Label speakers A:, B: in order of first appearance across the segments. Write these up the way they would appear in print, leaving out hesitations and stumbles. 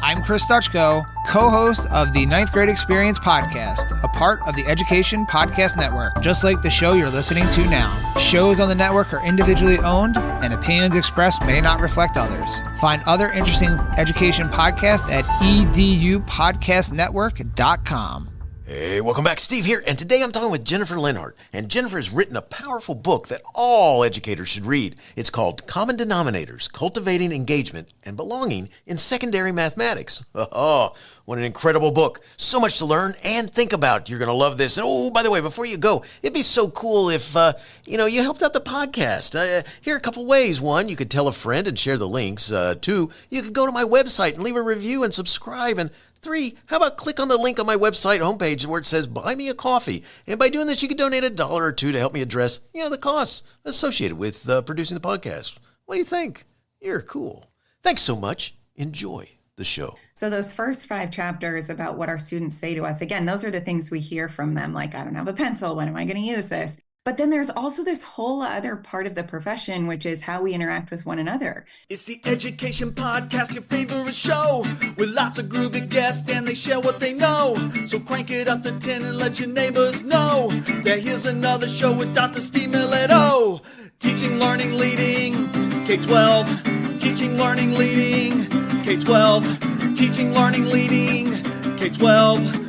A: I'm Chris Dutchko, co-host of the Ninth Grade Experience podcast, a part of the Education Podcast Network, just like the show you're listening to now. Shows on the network are individually owned, and opinions expressed may not reflect others. Find other interesting education podcasts at edupodcastnetwork.com.
B: Hey, welcome back. Steve here, and today I'm talking with Jennifer Lenhardt. And Jennifer has written a powerful book that all educators should read. It's called Common Denominators, Cultivating Engagement and Belonging in Secondary Mathematics. Oh, what an incredible book. So much to learn and think about. You're going to love this. And oh, by the way, before you go, it'd be so cool if, you helped out the podcast. Here are a couple ways. One, you could tell a friend and share the links. Two, you could go to my website and leave a review and subscribe. And three, how about click on the link on my website homepage where it says buy me a coffee. And by doing this, you could donate $1 or $2 to help me address, the costs associated with producing the podcast. What do you think? You're cool. Thanks so much. Enjoy the show.
C: So those first 5 chapters about what our students say to us, again, those are the things we hear from them. Like, I don't have a pencil. When am I going to use this? But then there's also this whole other part of the profession, which is how we interact with one another.
D: It's the Education Podcast, your favorite show, with lots of groovy guests and they share what they know. So crank it up to 10 and let your neighbors know that here's another show with Dr. Steve Milletto. Teaching, learning, leading, K-12. Teaching, learning, leading, K-12. Teaching, learning, leading, K-12.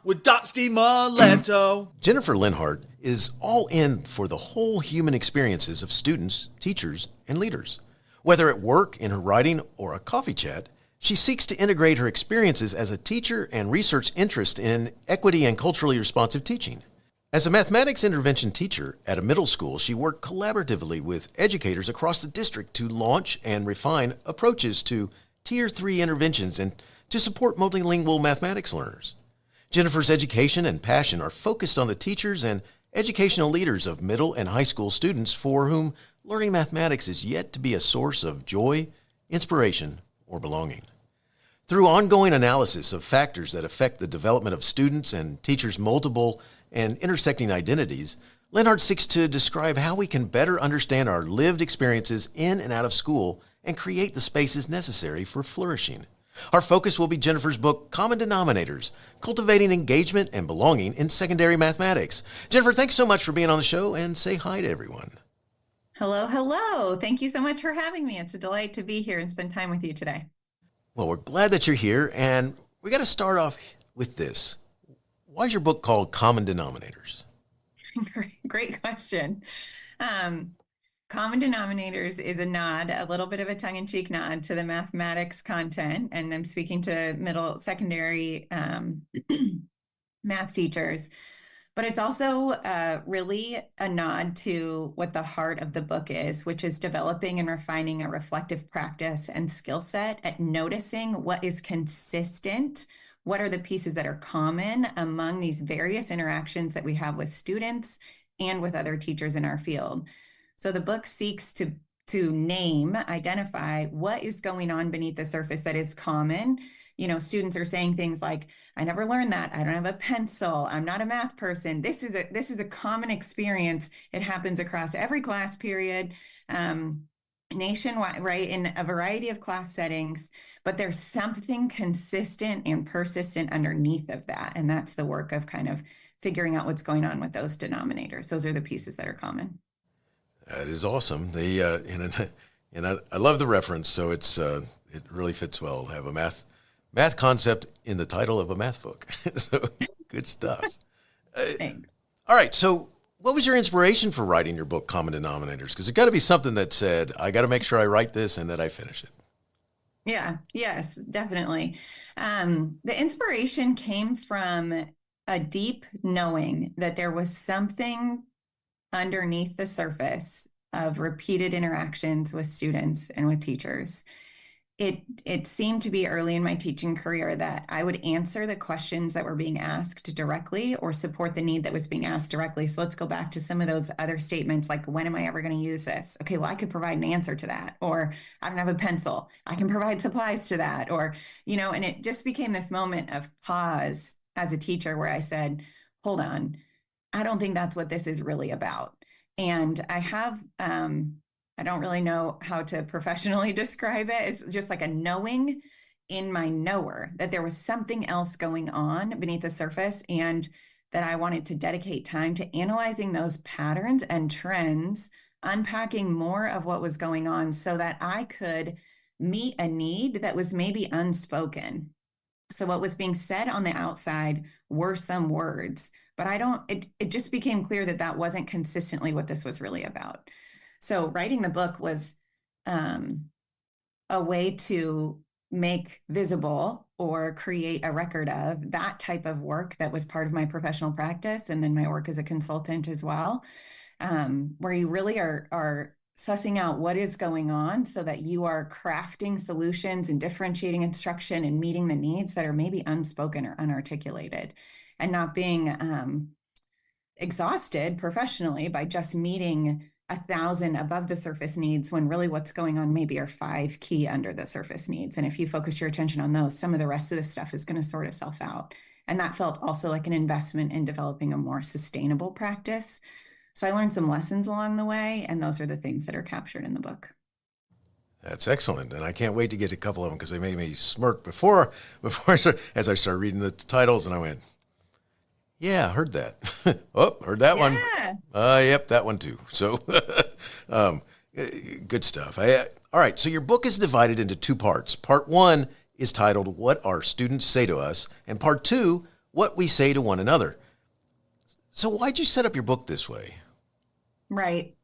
D: With Dr. Steve Milletto.
B: Jennifer Lenhardt is all in for the whole human experiences of students, teachers, and leaders. Whether at work, in her writing, or a coffee chat, she seeks to integrate her experiences as a teacher and research interest in equity and culturally responsive teaching. As a mathematics intervention teacher at a middle school, she worked collaboratively with educators across the district to launch and refine approaches to Tier 3 interventions and to support multilingual mathematics learners. Jennifer's education and passion are focused on the teachers and educational leaders of middle and high school students for whom learning mathematics is yet to be a source of joy, inspiration, or belonging. Through ongoing analysis of factors that affect the development of students and teachers' multiple and intersecting identities, Lenhardt seeks to describe how we can better understand our lived experiences in and out of school and create the spaces necessary for flourishing. Our focus will be Jennifer's book, Common Denominators, Cultivating Engagement and Belonging in Secondary Mathematics. Jennifer, thanks so much for being on the show, and say hi to everyone.
C: Hello, hello. Thank you so much for having me. It's a delight to be here and spend time with you today.
B: Well, we're glad that you're here, and we got to start off with this. Why is your book called Common Denominators?
C: Great question. Common Denominators is a nod, a little bit of a tongue-in-cheek nod to the mathematics content, and I'm speaking to middle, secondary math teachers, but it's also really a nod to what the heart of the book is, which is developing and refining a reflective practice and skill set at noticing what is consistent, what are the pieces that are common among these various interactions that we have with students and with other teachers in our field. So the book seeks to identify what is going on beneath the surface that is common. Students are saying things like, I never learned that. I don't have a pencil. I'm not a math person. This is a common experience. It happens across every class period, nationwide, right, in a variety of class settings, but there's something consistent and persistent underneath of that. And that's the work of kind of figuring out what's going on with those denominators. Those are the pieces that are common.
B: That is awesome. And I love the reference. So it really fits well to have a math concept in the title of a math book. So good stuff.
C: Thanks.
B: All right. So what was your inspiration for writing your book, Common Denominators? Because it got to be something that said, I got to make sure I write this and that I finish it.
C: Yeah. Yes, definitely. The inspiration came from a deep knowing that there was something underneath the surface of repeated interactions with students and with teachers. It seemed to be early in my teaching career that I would answer the questions that were being asked directly or support the need that was being asked directly. So let's go back to some of those other statements like, when am I ever going to use this? Okay, well, I could provide an answer to that. Or I don't have a pencil. I can provide supplies to that. Or, and it just became this moment of pause as a teacher where I said, hold on, I don't think that's what this is really about. And I have I don't really know how to professionally describe it. It's just like a knowing in my knower that there was something else going on beneath the surface, and that I wanted to dedicate time to analyzing those patterns and trends, unpacking more of what was going on so that I could meet a need that was maybe unspoken. So what was being said on the outside were some words, but it just became clear that that wasn't consistently what this was really about. So writing the book was a way to make visible or create a record of that type of work that was part of my professional practice, and then my work as a consultant as well, where you really are sussing out what is going on so that you are crafting solutions and differentiating instruction and meeting the needs that are maybe unspoken or unarticulated, and not being exhausted professionally by just meeting 1,000 above the surface needs, when really what's going on maybe are 5 key under the surface needs. And if you focus your attention on those, some of the rest of the stuff is going to sort itself out. And that felt also like an investment in developing a more sustainable practice. So I learned some lessons along the way, and those are the things that are captured in the book.
B: That's excellent, and I can't wait to get a couple of them because they made me smirk before as I started reading the titles, and I went, yeah, heard that. Oh, heard that one. Yep, that one too. So, good stuff. All right, so your book is divided into 2 parts. Part 1 is titled, What Our Students Say to Us, and Part 2, What We Say to One Another. So why'd you set up your book this way?
C: Right.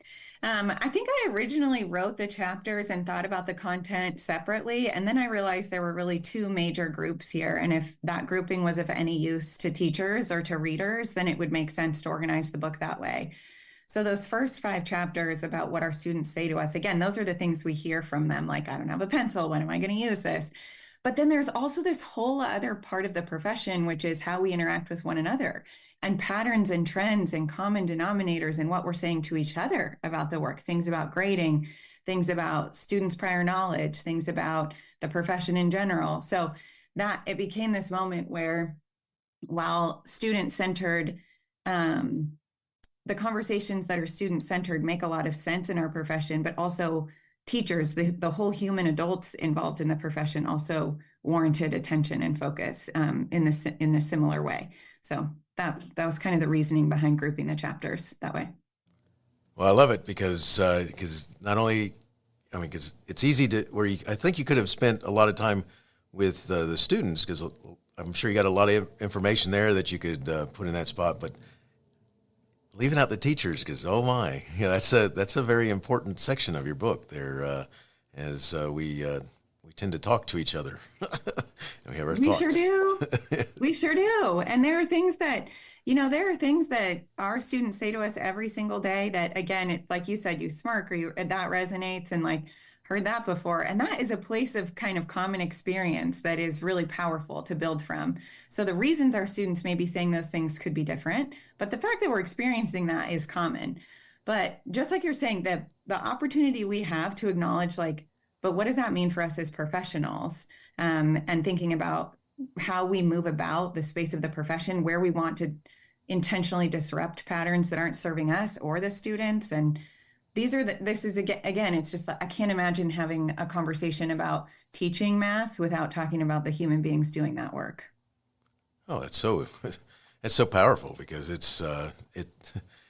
C: I think I originally wrote the chapters and thought about the content separately. And then I realized there were really 2 major groups here. And if that grouping was of any use to teachers or to readers, then it would make sense to organize the book that way. So those first 5 chapters about what our students say to us, again, those are the things we hear from them, like, I don't have a pencil, when am I going to use this? But then there's also this whole other part of the profession, which is how we interact with one another, and patterns and trends and common denominators and what we're saying to each other about the work, things about grading, things about students' prior knowledge, things about the profession in general. So that it became this moment where, while student-centered, the conversations that are student-centered make a lot of sense in our profession, but also teachers, the whole human adults involved in the profession, also warranted attention and focus in a similar way. So that was kind of the reasoning behind grouping the chapters that way.
B: Well, I love it because not only, because it's easy to, I think you could have spent a lot of time with the students, because I'm sure you got a lot of information there that you could put in that spot, but leaving out the teachers, because oh my, that's a very important section of your book there, as we tend to talk to each other. And we have our thoughts.
C: Sure do. We sure do. And there are things that our students say to us every single day that, again, like you said, you smirk or that resonates, and like, heard that before. And that is a place of kind of common experience that is really powerful to build from. So the reasons our students may be saying those things could be different, but the fact that we're experiencing that is common. But just like you're saying, the opportunity we have to acknowledge, like, but what does that mean for us as professionals? And thinking about how we move about the space of the profession, where we want to intentionally disrupt patterns that aren't serving us or the students. And this is again, it's just, I can't imagine having a conversation about teaching math without talking about the human beings doing that work.
B: Oh, that's so powerful, because it's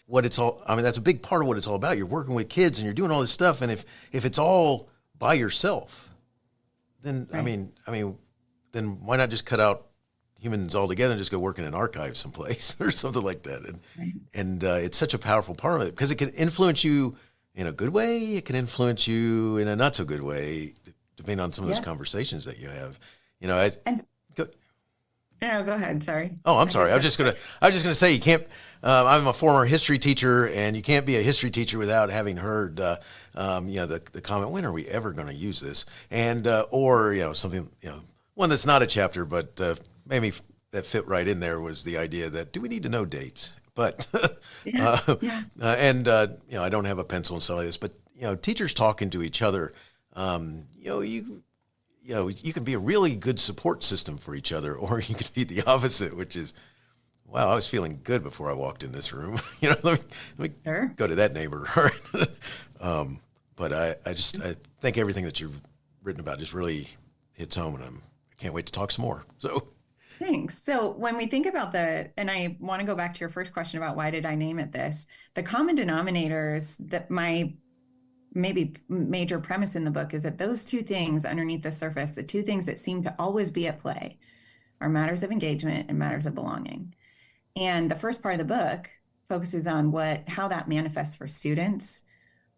B: what it's all. I mean, that's a big part of what it's all about. You're working with kids and you're doing all this stuff, and if it's all by yourself, then right. I mean, then why not just cut out humans altogether and just go work in an archive someplace or something like that? And right. and it's such a powerful part of it, because it can influence you in a good way. It can influence you in a not so good way, depending on some of those conversations that you have.
C: Go ahead. Sorry.
B: Oh, I'm sorry. I was just gonna say, you can't. I'm a former history teacher, and you can't be a history teacher without having heard, the comment, when are we ever going to use this? And or something, one that's not a chapter, but maybe that fit right in there, was the idea that, do we need to know dates? But I don't have a pencil and stuff like this, but teachers talking to each other, you can be a really good support system for each other, or you could be the opposite, which is, wow, I was feeling good before I walked in this room. Let me sure. Go to that neighbor. but I think everything that you've written about just really hits home, and I can't wait to talk some more. So.
C: Thanks. So when we think about and I want to go back to your first question about why did I name it this, the common denominators, that my maybe major premise in the book is that those two things underneath the surface, the two things that seem to always be at play, are matters of engagement and matters of belonging. And the first part of the book focuses on how that manifests for students.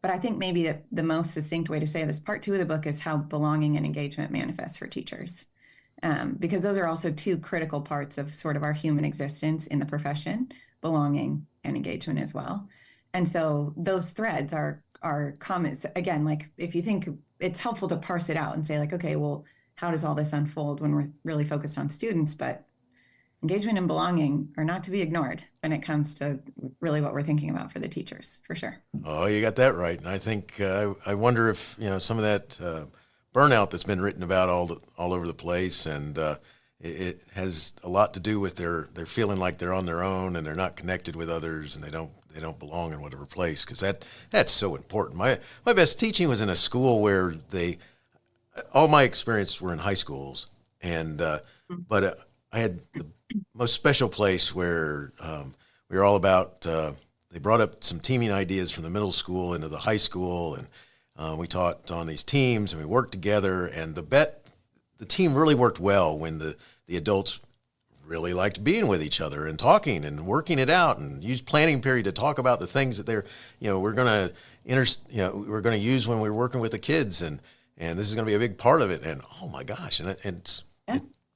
C: But I think maybe the most succinct way to say this, part 2 of the book, is how belonging and engagement manifests for teachers. Because those are also two critical parts of sort of our human existence in the profession, belonging and engagement as well. And so those threads are common. Again, like if you think, it's helpful to parse it out and say like, okay, well, how does all this unfold when we're really focused on students? But engagement and belonging are not to be ignored when it comes to really what we're thinking about for the teachers, for sure.
B: Oh, you got that right. And I think, I wonder if, some of that burnout that's been written about all over the place, and it has a lot to do with they're feeling like they're on their own and they're not connected with others, and they don't belong in whatever place, because that's so important. My best teaching was in a school where all my experience were in high schools, and but I had the most special place where we were all about. They brought up some teaming ideas from the middle school into the high school, and we taught on these teams, and we worked together, and the team really worked well when the adults really liked being with each other and talking and working it out, and used planning period to talk about the things that we're going to use when we're working with the kids, and this is going to be a big part of it. And oh my gosh, and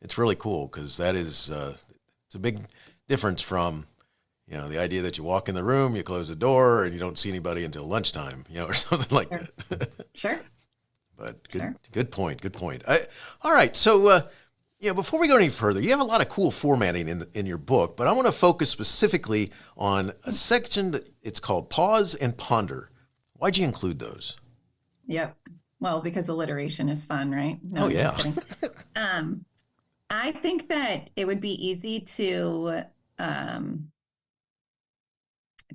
B: it's really cool, because that is it's a big difference from the idea that you walk in the room, you close the door, and you don't see anybody until lunchtime, or something like that.
C: Sure.
B: But good point. All right. So, before we go any further, you have a lot of cool formatting in your book, but I want to focus specifically on a section that it's called Pause and Ponder. Why'd you include those?
C: Yep. Well, because alliteration is fun, right? No,
B: oh, yeah.
C: Just kidding. I think that it would be easy to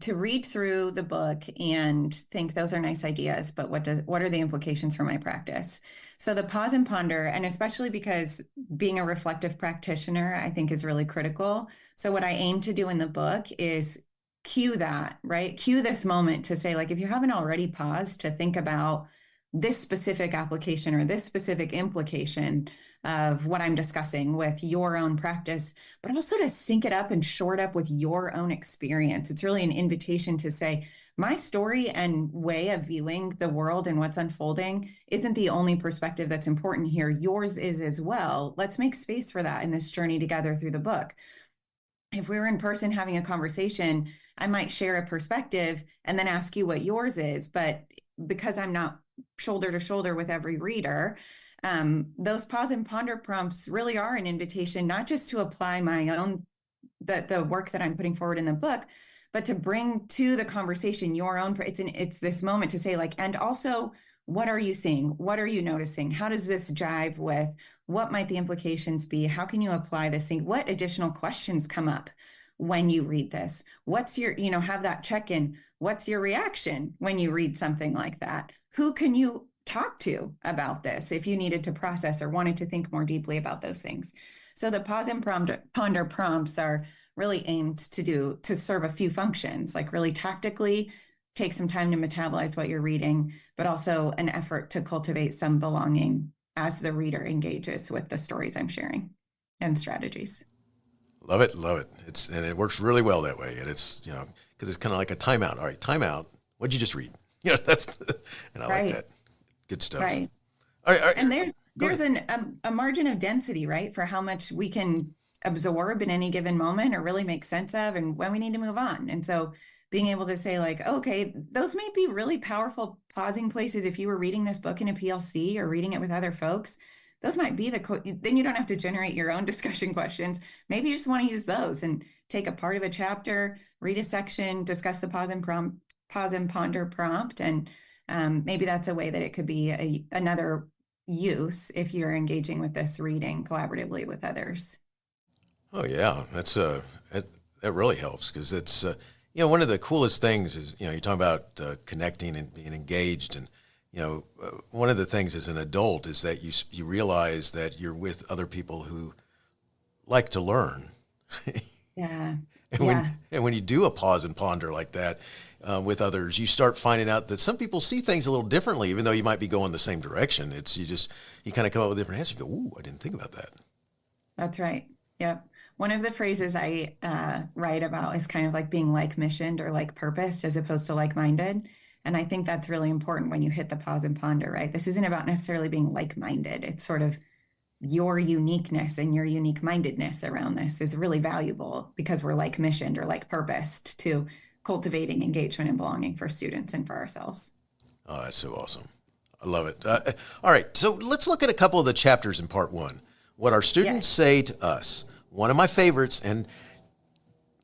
C: read through the book and think those are nice ideas, but what are the implications for my practice? So the pause and ponder, and especially because being a reflective practitioner, I think is really critical. So what I aim to do in the book is cue that, right? Cue this moment to say, like, if you haven't already paused to think about this specific application or this specific implication of what I'm discussing with your own practice, but also to sync it up and shore it up with your own experience. It's really an invitation to say, my story and way of viewing the world and what's unfolding isn't the only perspective that's important here. Yours is as well. Let's make space for that in this journey together through the book. If we were in person having a conversation, I might share a perspective and then ask you what yours is. But because I'm not shoulder to shoulder with every reader, those pause and ponder prompts really are an invitation, not just to apply my own, the work that I'm putting forward in the book, but to bring to the conversation your own. It's this moment to say, like, and also, what are you seeing? What are you noticing? How does this jive with what might the implications be? How can you apply this thing? What additional questions come up when you read this? What's your, have that check-in. What's your reaction when you read something like that? Who can you talk to about this if you needed to process or wanted to think more deeply about those things? So the pause and ponder prompts are really aimed to serve a few functions, like really tactically take some time to metabolize what you're reading, but also an effort to cultivate some belonging as the reader engages with the stories I'm sharing and strategies.
B: Love it. And it works really well that way. And it's, because it's kind of like a timeout. All right, timeout. What'd you just read? And I like that. Good stuff.
C: Right.
B: All right.
C: And there's a margin of density, right, for how much we can absorb in any given moment or really make sense of, and when we need to move on. And so being able to say, like, okay, those might be really powerful pausing places. If you were reading this book in a PLC or reading it with other folks, those might be then you don't have to generate your own discussion questions. Maybe you just want to use those and take a part of a chapter, read a section, discuss the pause and ponder prompt. And maybe that's a way that it could be another use if you're engaging with this reading collaboratively with others.
B: Oh yeah, that really helps, because it's one of the coolest things is you're talking about connecting and being engaged, and one of the things as an adult is that you realize that you're with other people who like to learn.
C: Yeah.
B: And when you do a pause and ponder like that with others, you start finding out that some people see things a little differently, even though you might be going the same direction. You kind of come up with different answers. You go, ooh, I didn't think about that.
C: That's right. Yep. One of the phrases I write about is kind of like being like-missioned or like-purposed as opposed to like-minded. And I think that's really important when you hit the pause and ponder, right? This isn't about necessarily being like-minded. It's sort of your uniqueness and your unique mindedness around this is really valuable because we're like-missioned or like-purposed to cultivating engagement and belonging for students and for ourselves.
B: Oh, that's so awesome. I love it. All right. So let's look at a couple of the chapters in part 1. What our students say to us. One of my favorites, and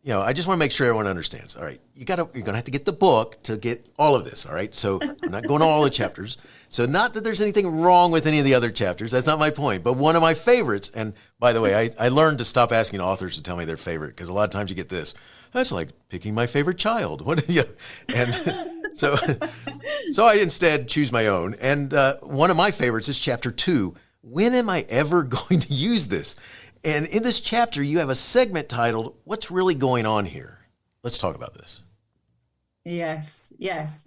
B: I just want to make sure everyone understands. All right, you're gonna have to get the book to get all of this. All right, so I'm not going to all the chapters. So not that there's anything wrong with any of the other chapters. That's not my point. But one of my favorites, and by the way, I learned to stop asking authors to tell me their favorite because a lot of times you get this. That's like picking my favorite child. What? And so I instead choose my own. And one of my favorites is chapter 2. When am I ever going to use this? And in this chapter, you have a segment titled, What's Really Going On Here? Let's talk about this.
C: Yes.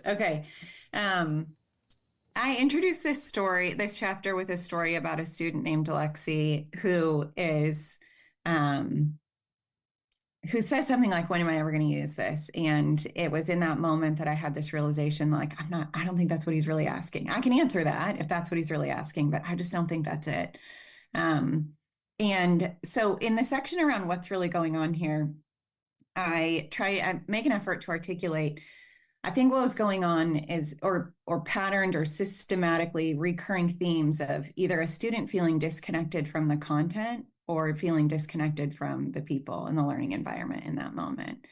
C: Okay. I introduced this chapter with a story about a student named Alexi who says something like, when am I ever going to use this? And it was in that moment that I had this realization, like, I don't think that's what he's really asking. I can answer that if that's what he's really asking, but I just don't think that's it. And so in the section around what's really going on here, I make an effort to articulate, I think what was going on is, or patterned or systematically recurring themes of either a student feeling disconnected from the content or feeling disconnected from the people and the learning environment in that moment.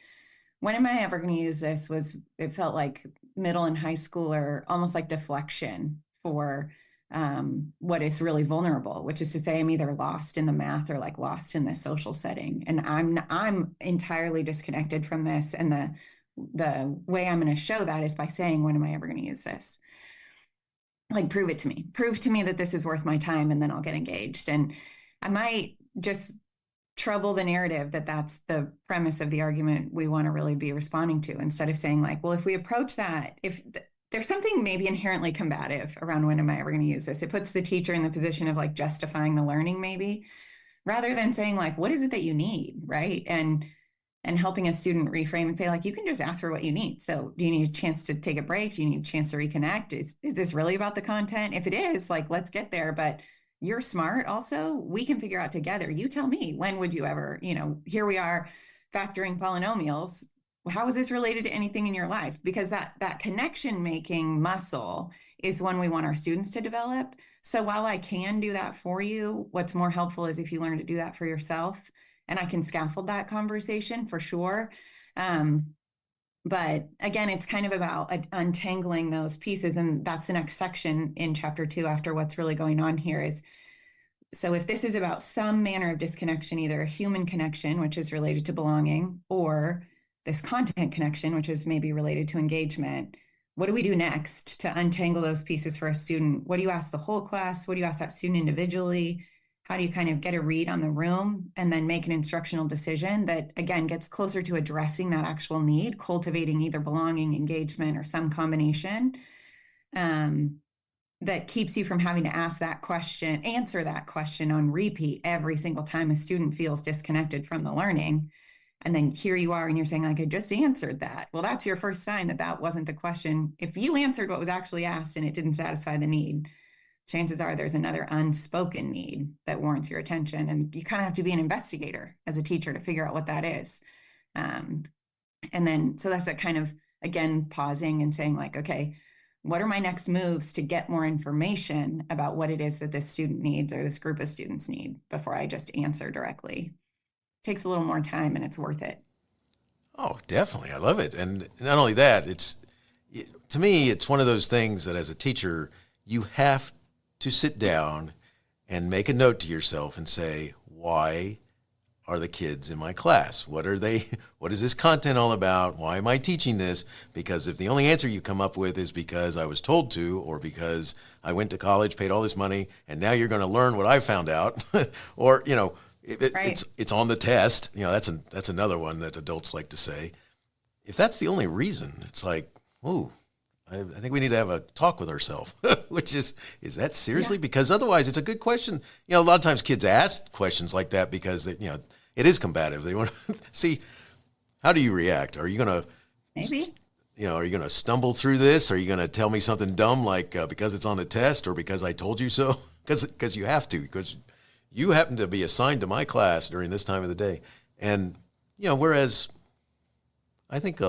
C: When am I ever going to use this? It felt like middle and high schooler, almost like deflection for what is really vulnerable, which is to say I'm either lost in the math or like lost in the social setting. And I'm entirely disconnected from this. And the way I'm going to show that is by saying, when am I ever going to use this? Like, prove it to me. Prove to me that this is worth my time, and then I'll get engaged. And I might just trouble the narrative that that's the premise of the argument we want to really be responding to, instead of saying like, well, if we approach that, there's something maybe inherently combative around when am I ever going to use this? It puts the teacher in the position of like justifying the learning maybe, rather than saying like, what is it that you need, right? And helping a student reframe and say like, you can just ask for what you need. So do you need a chance to take a break? Do you need a chance to reconnect? Is this really about the content? If it is, like, let's get there. But you're smart also. We can figure out together. You tell me, when would you ever, here we are factoring polynomials. How is this related to anything in your life? Because that connection making muscle is one we want our students to develop. So while I can do that for you, what's more helpful is if you learn to do that for yourself, and I can scaffold that conversation for sure. But again, it's kind of about untangling those pieces. And that's the next section in chapter 2 after what's really going on here is, so if this is about some manner of disconnection, either a human connection, which is related to belonging, or this content connection, which is maybe related to engagement, what do we do next to untangle those pieces for a student? What do you ask the whole class? What do you ask that student individually? How do you kind of get a read on the room and then make an instructional decision that, again, gets closer to addressing that actual need, cultivating either belonging, engagement, or some combination that keeps you from having to answer that question on repeat every single time a student feels disconnected from the learning. And then here you are and you're saying, like, I just answered that. Well, that's your first sign that wasn't the question. If you answered what was actually asked and it didn't satisfy the need, chances are there's another unspoken need that warrants your attention. And you kind of have to be an investigator as a teacher to figure out what that is. And then, so that's that kind of, again, pausing and saying like, okay, what are my next moves to get more information about what it is that this student needs or this group of students need before I just answer directly? It takes a little more time and it's worth it.
B: Oh, definitely. I love it. And not only that, to me, it's one of those things that as a teacher, you have to sit down and make a note to yourself and say, why are the kids in my class? What is this content all about? Why am I teaching this? Because if the only answer you come up with is because I was told to, or because I went to college, paid all this money, and now you're going to learn what I found out, or,
C: Right.
B: it's on the test. That's another one that adults like to say. If that's the only reason, it's like, ooh, I think we need to have a talk with ourselves, which is that seriously?
C: Yeah.
B: Because otherwise it's a good question. A lot of times kids ask questions like that because it is combative. They want to see, how do you react? Are you going to,
C: Maybe.
B: are you going to stumble through this? Are you going to tell me something dumb like because it's on the test or because I told you so? Because you have to, because you happen to be assigned to my class during this time of the day. And, whereas I think,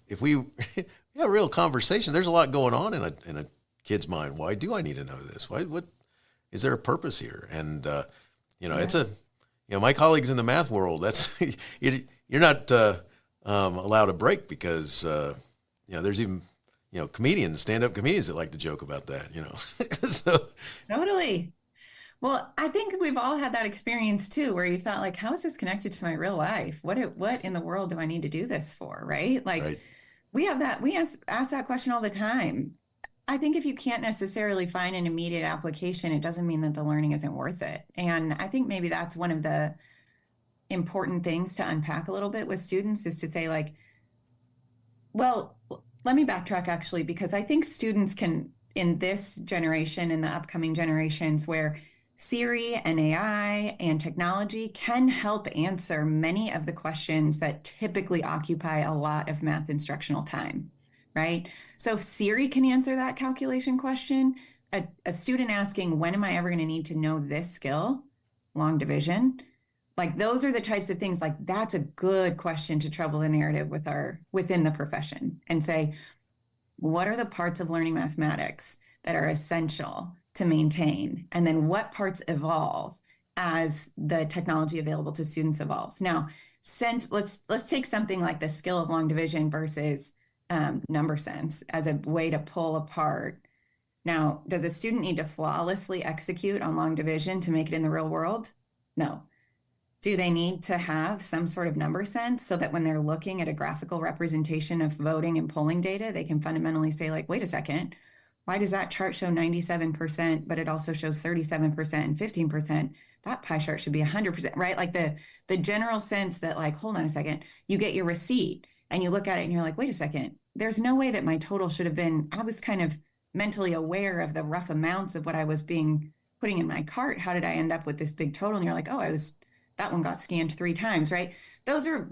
B: if we have a real conversation, there's a lot going on in a kid's mind. Why do I need to know this? What is there a purpose here? And, it's my colleagues in the math world, that's, you're not allowed a break because, there's even, stand-up comedians that like to joke about that, So,
C: Totally. Well, I think we've all had that experience too, where you thought like, how is this connected to my real life? What in the world do I need to do this for? Right? Like
B: right.
C: we ask that question all the time. I think if you can't necessarily find an immediate application, it doesn't mean that the learning isn't worth it. And I think maybe that's one of the important things to unpack a little bit with students is to say like, well, let me backtrack actually, because I think students can, in this generation and the upcoming generations where Siri and AI and technology can help answer many of the questions that typically occupy a lot of math instructional time, right? So if Siri can answer that calculation question, a student asking, when am I ever going to need to know this skill, long division, like those are the types of things, like that's a good question to trouble the narrative within the profession and say, what are the parts of learning mathematics that are essential to maintain? And then what parts evolve as the technology available to students evolves? Now, since let's take something like the skill of long division versus number sense as a way to pull apart. Now, does a student need to flawlessly execute on long division to make it in the real world? No. Do they need to have some sort of number sense so that when they're looking at a graphical representation of voting and polling data, they can fundamentally say like, wait a second, why does that chart show 97%, but it also shows 37% and 15%? That pie chart should be 100%, right? Like the general sense that like, hold on a second, you get your receipt and you look at it and you're like, wait a second, there's no way that my total should have been, I was kind of mentally aware of the rough amounts of what I was putting in my cart. How did I end up with this big total? And you're like, oh, that one got scanned 3 times, right? Those are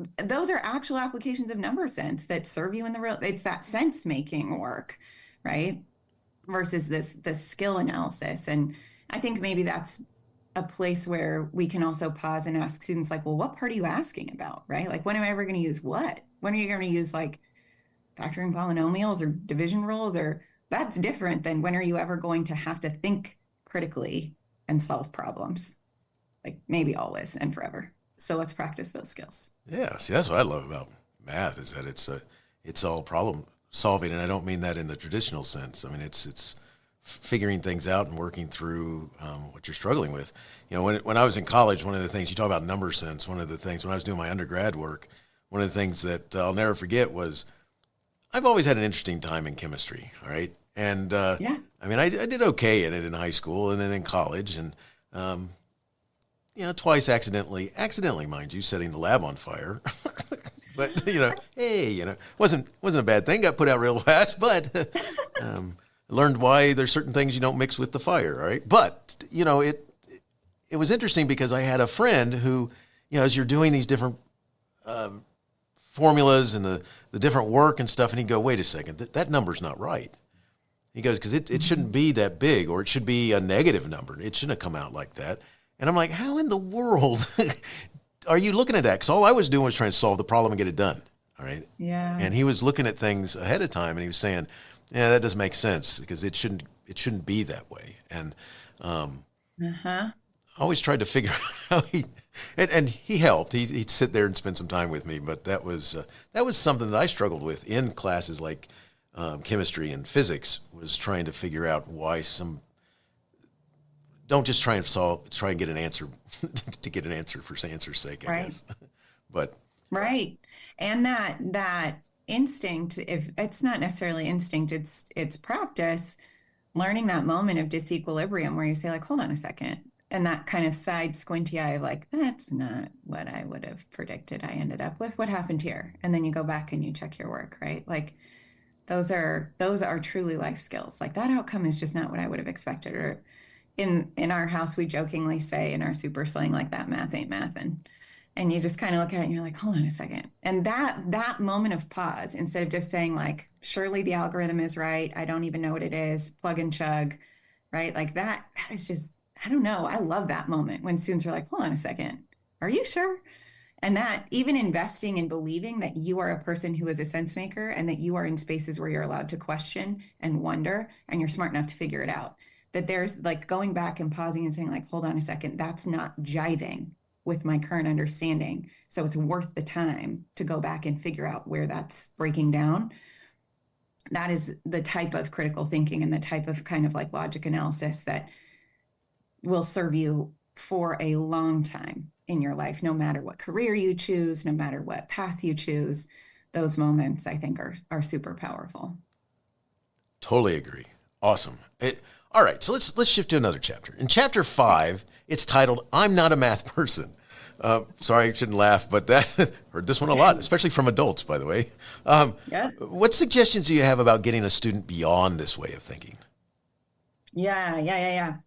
C: actual applications of number sense that serve you in the real, it's that sense making work, right? Versus this skill analysis. And I think maybe that's a place where we can also pause and ask students like, well, what part are you asking about, right? Like, when am I ever going to use what? When are you going to use like factoring polynomials or division rules? Or that's different than when are you ever going to have to think critically and solve problems? Like maybe always and forever. So let's practice those skills.
B: Yeah, see, that's what I love about math is that it's all problem solving, and I don't mean that in the traditional sense. I mean it's figuring things out and working through what you're struggling with. When I was in college, one of the things you talk about number sense. One of the things when I was doing my undergrad work, one of the things that I'll never forget was I've always had an interesting time in chemistry. All right, and
C: Yeah.
B: I mean I did okay in it in high school and then in college and. Twice accidentally, mind you, setting the lab on fire. But, hey, wasn't a bad thing. Got put out real fast, but learned why there's certain things you don't mix with the fire, all right? But, it was interesting because I had a friend who, as you're doing these different formulas and the different work and stuff, and he'd go, wait a second, that number's not right. He goes, because it shouldn't be that big, or it should be a negative number. It shouldn't have come out like that. And I'm like, how in the world are you looking at that? Because all I was doing was trying to solve the problem and get it done. All right.
C: Yeah.
B: And he was looking at things ahead of time and he was saying, yeah, that doesn't make sense because it shouldn't be that way. And I always tried to figure out how and he helped. He'd sit there and spend some time with me. But that was something that I struggled with in classes like chemistry and physics, was trying to figure out why some don't just try and get an answer to get an answer for answer's sake, I guess. But
C: right. And that instinct, if it's not necessarily instinct, it's practice, learning that moment of disequilibrium where you say, like, hold on a second. And that kind of side squinty eye of like, that's not what I would have predicted I ended up with. What happened here? And then you go back and you check your work, right? Like those are truly life skills. Like that outcome is just not what I would have expected. Or in our house, we jokingly say in our super slang, like, that math ain't mathin'. And you just kind of look at it and you're like, hold on a second. And that moment of pause, instead of just saying like, surely the algorithm is right, I don't even know what it is, plug and chug, right? Like that is just, I don't know. I love that moment when students are like, hold on a second, are you sure? And that even investing in believing that you are a person who is a sense maker and that you are in spaces where you're allowed to question and wonder and you're smart enough to figure it out. That there's like going back and pausing and saying like, hold on a second, that's not jiving with my current understanding. So it's worth the time to go back and figure out where that's breaking down. That is the type of critical thinking and the type of kind of like logic analysis that will serve you for a long time in your life, no matter what career you choose, no matter what path you choose. Those moments, I think, are super powerful.
B: Totally agree. Awesome. All right, so let's shift to another chapter. In chapter 5, it's titled, I'm Not a Math Person. Sorry, I shouldn't laugh, but heard this one a lot, especially from adults, by the way. What suggestions do you have about getting a student beyond this way of thinking?
C: Yeah.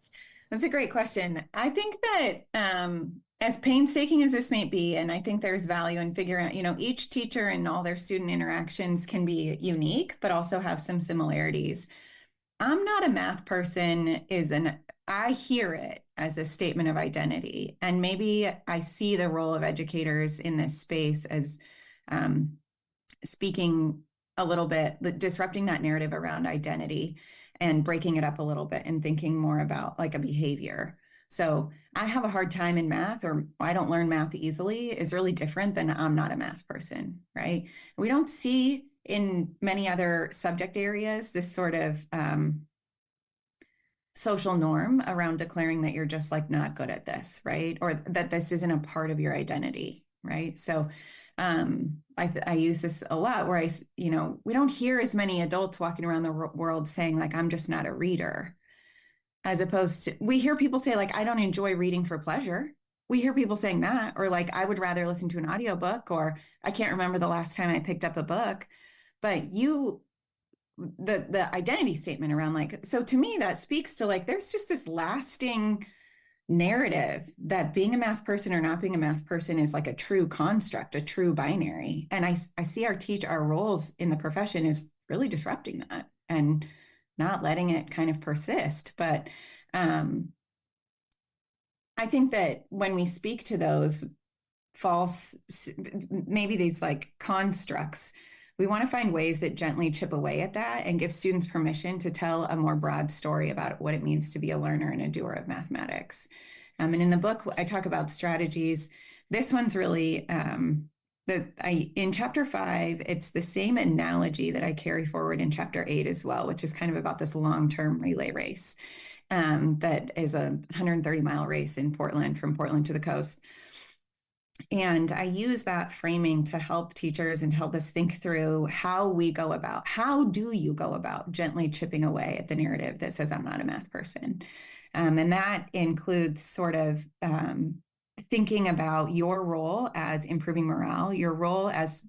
C: That's a great question. I think that as painstaking as this may be, and I think there's value in figuring out, each teacher and all their student interactions can be unique, but also have some similarities. I'm not a math person I hear it as a statement of identity. And maybe I see the role of educators in this space as speaking a little bit, disrupting that narrative around identity and breaking it up a little bit and thinking more about like a behavior. So I have a hard time in math, or I don't learn math easily, is really different than I'm not a math person, right? We don't see in many other subject areas this sort of social norm around declaring that you're just like not good at this, right? Or that this isn't a part of your identity, right? So I use this a lot where we don't hear as many adults walking around the world saying like, I'm just not a reader, as opposed to, we hear people say like, I don't enjoy reading for pleasure. We hear people saying that, or like, I would rather listen to an audiobook, or I can't remember the last time I picked up a book. But the identity statement around like, so to me, that speaks to like, there's just this lasting narrative that being a math person or not being a math person is like a true construct, a true binary. And I see our roles in the profession is really disrupting that and not letting it kind of persist. But I think that when we speak to those false, maybe these like constructs, we want to find ways that gently chip away at that and give students permission to tell a more broad story about what it means to be a learner and a doer of mathematics. And in the book, I talk about strategies. This one's really, in chapter 5, it's the same analogy that I carry forward in chapter 8 as well, which is kind of about this long-term relay race that is a 130-mile race in Portland, from Portland to the coast. And I use that framing to help teachers and to help us think through how do you go about gently chipping away at the narrative that says I'm not a math person. And that includes sort of thinking about your role as improving morale, your role as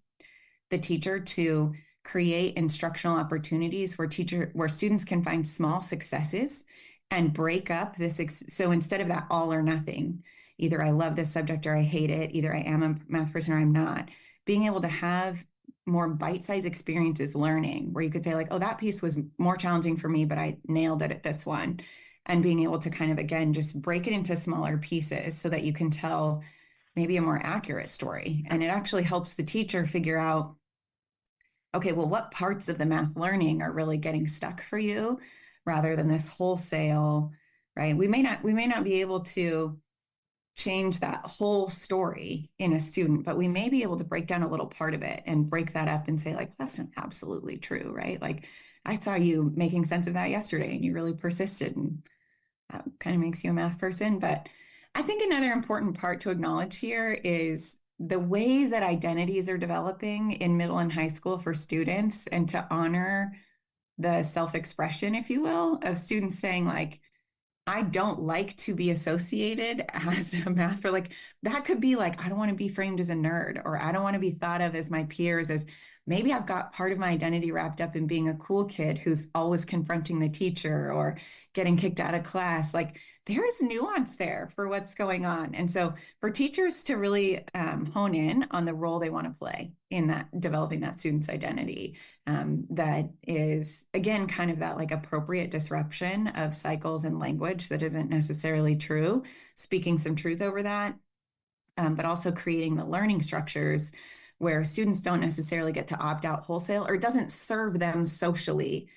C: the teacher to create instructional opportunities where students can find small successes and break up this. So instead of that all or nothing, either I love this subject or I hate it, either I am a math person or I'm not, being able to have more bite-sized experiences learning where you could say like, oh, that piece was more challenging for me, but I nailed it at this one. And being able to kind of, again, just break it into smaller pieces so that you can tell maybe a more accurate story. And it actually helps the teacher figure out, okay, well, what parts of the math learning are really getting stuck for you rather than this wholesale, right? We may not be able to change that whole story in a student, but we may be able to break down a little part of it and break that up and say like, that's not absolutely true, right? Like I saw you making sense of that yesterday and you really persisted. And that kind of makes you a math person. But I think another important part to acknowledge here is the ways that identities are developing in middle and high school for students, and to honor the self-expression, if you will, of students saying like, I don't like to be associated as a math, for like, that could be like, I don't want to be framed as a nerd, or I don't want to be thought of as my peers, as maybe I've got part of my identity wrapped up in being a cool kid who's always confronting the teacher or getting kicked out of class. Like, there is nuance there for what's going on. And so for teachers to really hone in on the role they want to play in that, developing that student's identity, that is, again, kind of that like appropriate disruption of cycles and language that isn't necessarily true, speaking some truth over that, but also creating the learning structures where students don't necessarily get to opt out wholesale, or it doesn't serve them socially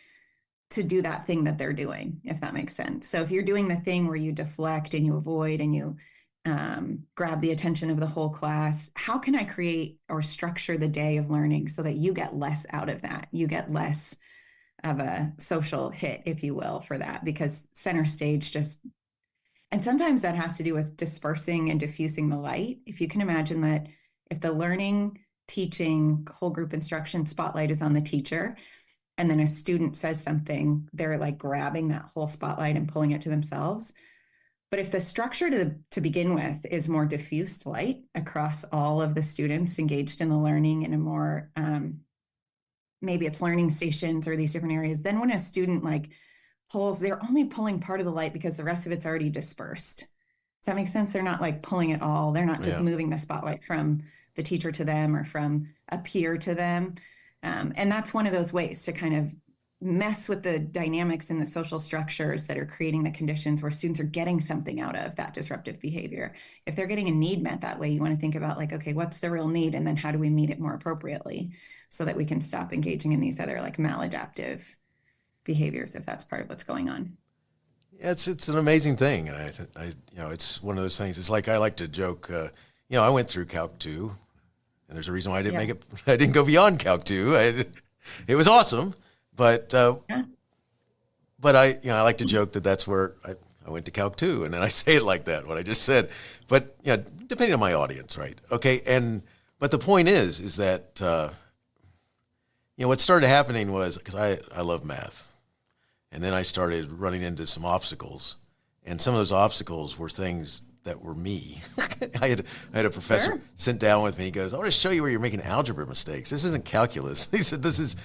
C: to do that thing that they're doing, if that makes sense. So if you're doing the thing where you deflect and you avoid and you grab the attention of the whole class, how can I create or structure the day of learning so that you get less out of that? You get less of a social hit, if you will, for that, because center stage just, and sometimes that has to do with dispersing and diffusing the light. If you can imagine that if the learning, teaching, whole group instruction spotlight is on the teacher, and then a student says something, they're like grabbing that whole spotlight and pulling it to themselves. But if the structure to begin with is more diffused light across all of the students engaged in the learning in a more, maybe it's learning stations or these different areas, then when a student like pulls, they're only pulling part of the light because the rest of it's already dispersed. Does that make sense? They're not like pulling it all. They're not just moving the spotlight from the teacher to them or from a peer to them. And that's one of those ways to kind of mess with the dynamics and the social structures that are creating the conditions where students are getting something out of that disruptive behavior. If they're getting a need met that way, you want to think about like, okay, what's the real need? And then how do we meet it more appropriately so that we can stop engaging in these other like maladaptive behaviors, if that's part of what's going on.
B: Yeah, it's an amazing thing. And it's one of those things. It's like, I like to joke, I went through Calc 2. And there's a reason why I didn't make it. I didn't go beyond Calc 2. It was awesome, but I like to joke that that's where I went to Calc 2, and then I say it like that, what I just said. But depending on my audience, right? Okay, but the point is that what started happening was, because I love math, and then I started running into some obstacles, and some of those obstacles were things that were me. I had a professor sit down with me. He goes, I want to show you where you're making algebra mistakes. This isn't calculus. He said, there's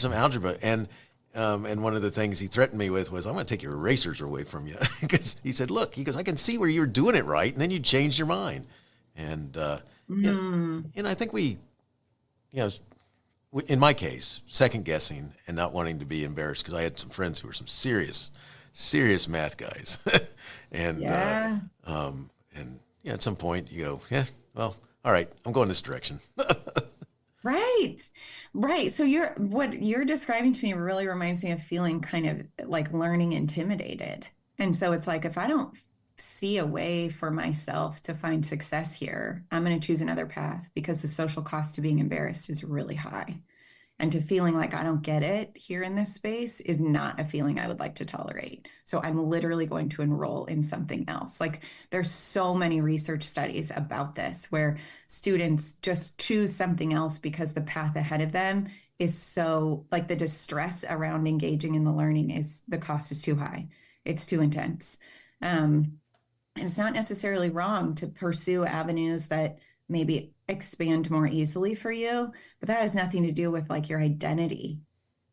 B: some algebra. And one of the things he threatened me with was, I'm going to take your erasers away from you. Because he said, look, he goes, I can see where you're doing it right, and then you changed your mind. And I think in my case, second guessing and not wanting to be embarrassed, because I had some friends who were some serious math guys. And at some point you go, well, all right, I'm going this direction.
C: Right. So what you're describing to me really reminds me of feeling kind of like learning intimidated. And so it's like, if I don't see a way for myself to find success here, I'm going to choose another path, because the social cost to being embarrassed is really high. And to feeling like I don't get it here in this space is not a feeling I would like to tolerate. So I'm literally going to enroll in something else. Like, there's so many research studies about this where students just choose something else because the path ahead of them is so, like, the distress around engaging in the learning is, the cost is too high. It's too intense. And it's not necessarily wrong to pursue avenues that maybe expand more easily for you, but that has nothing to do with like your identity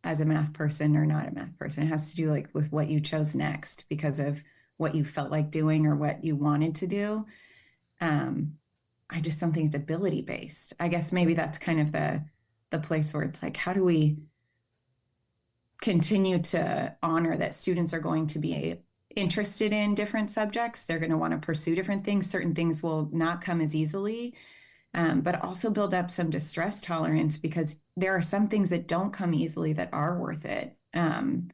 C: as a math person or not a math person. It has to do like with what you chose next because of what you felt like doing or what you wanted to do. I just don't think it's ability based. I guess maybe that's kind of the place where it's like, how do we continue to honor that students are going to be interested in different subjects? They're going to want to pursue different things. Certain things will not come as easily. But also build up some distress tolerance, because there are some things that don't come easily that are worth it. And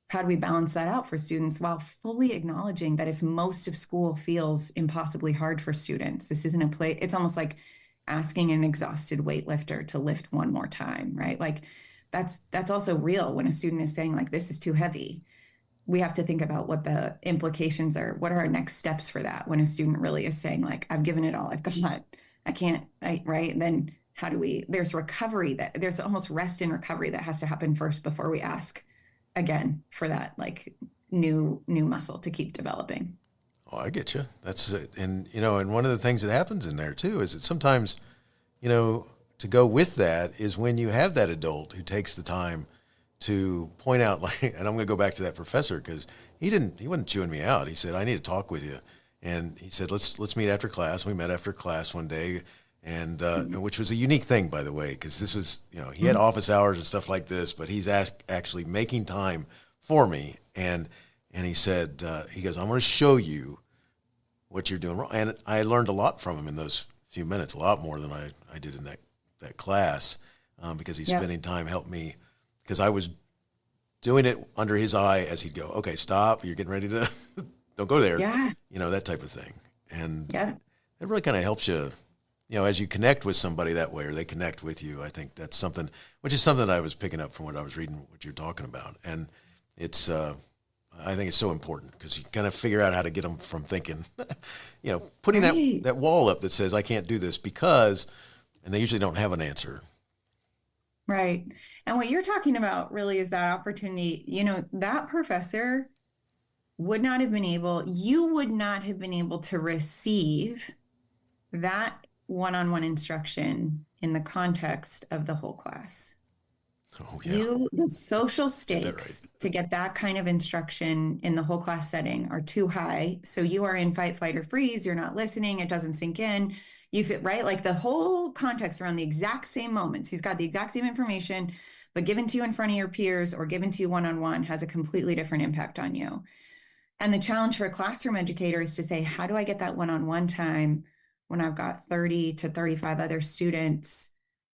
C: how do we balance that out for students while fully acknowledging that if most of school feels impossibly hard for students, this isn't a play. It's almost like asking an exhausted weightlifter to lift one more time, right? Like that's also real when a student is saying like, this is too heavy. we have to think about what the implications are. What are our next steps for that when a student really is saying like, I've given it all, I've got, I can't, right? And then how do we, there's recovery there's almost rest and recovery that has to happen first before we ask again for that like new muscle to keep developing.
B: Oh, I get you. That's it. And, and one of the things that happens in there too is that sometimes, to go with that is when you have that adult who takes the time to point out, like, and I'm going to go back to that professor because he wasn't chewing me out. He said, I need to talk with you. And he said, let's meet after class. We met after class one day, and which was a unique thing, by the way, because this was, he had office hours and stuff like this, but he's actually making time for me. And he said, he goes, I'm going to show you what you're doing wrong. And I learned a lot from him in those few minutes, a lot more than I did in that class, because he's spending time helping me, because I was doing it under his eye as he'd go, okay, stop, you're getting ready to, don't go there, that type of thing. And it really kind of helps you, as you connect with somebody that way, or they connect with you. I think that's something, which is something that I was picking up from what I was reading, what you're talking about. And it's, I think it's so important because you kind of figure out how to get them from thinking, putting that wall up that says, I can't do this because, and they usually don't have an answer.
C: Right. And what you're talking about really is that opportunity, that professor you would not have been able to receive that one-on-one instruction in the context of the whole class.
B: Oh, yeah.
C: The social stakes to get that kind of instruction in the whole class setting are too high. So you are in fight, flight, or freeze. You're not listening. It doesn't sink in. You feel right. Like the whole context around the exact same moments. He's got the exact same information, but given to you in front of your peers or given to you one-on-one has a completely different impact on you. And the challenge for a classroom educator is to say, how do I get that one-on-one time when I've got 30 to 35 other students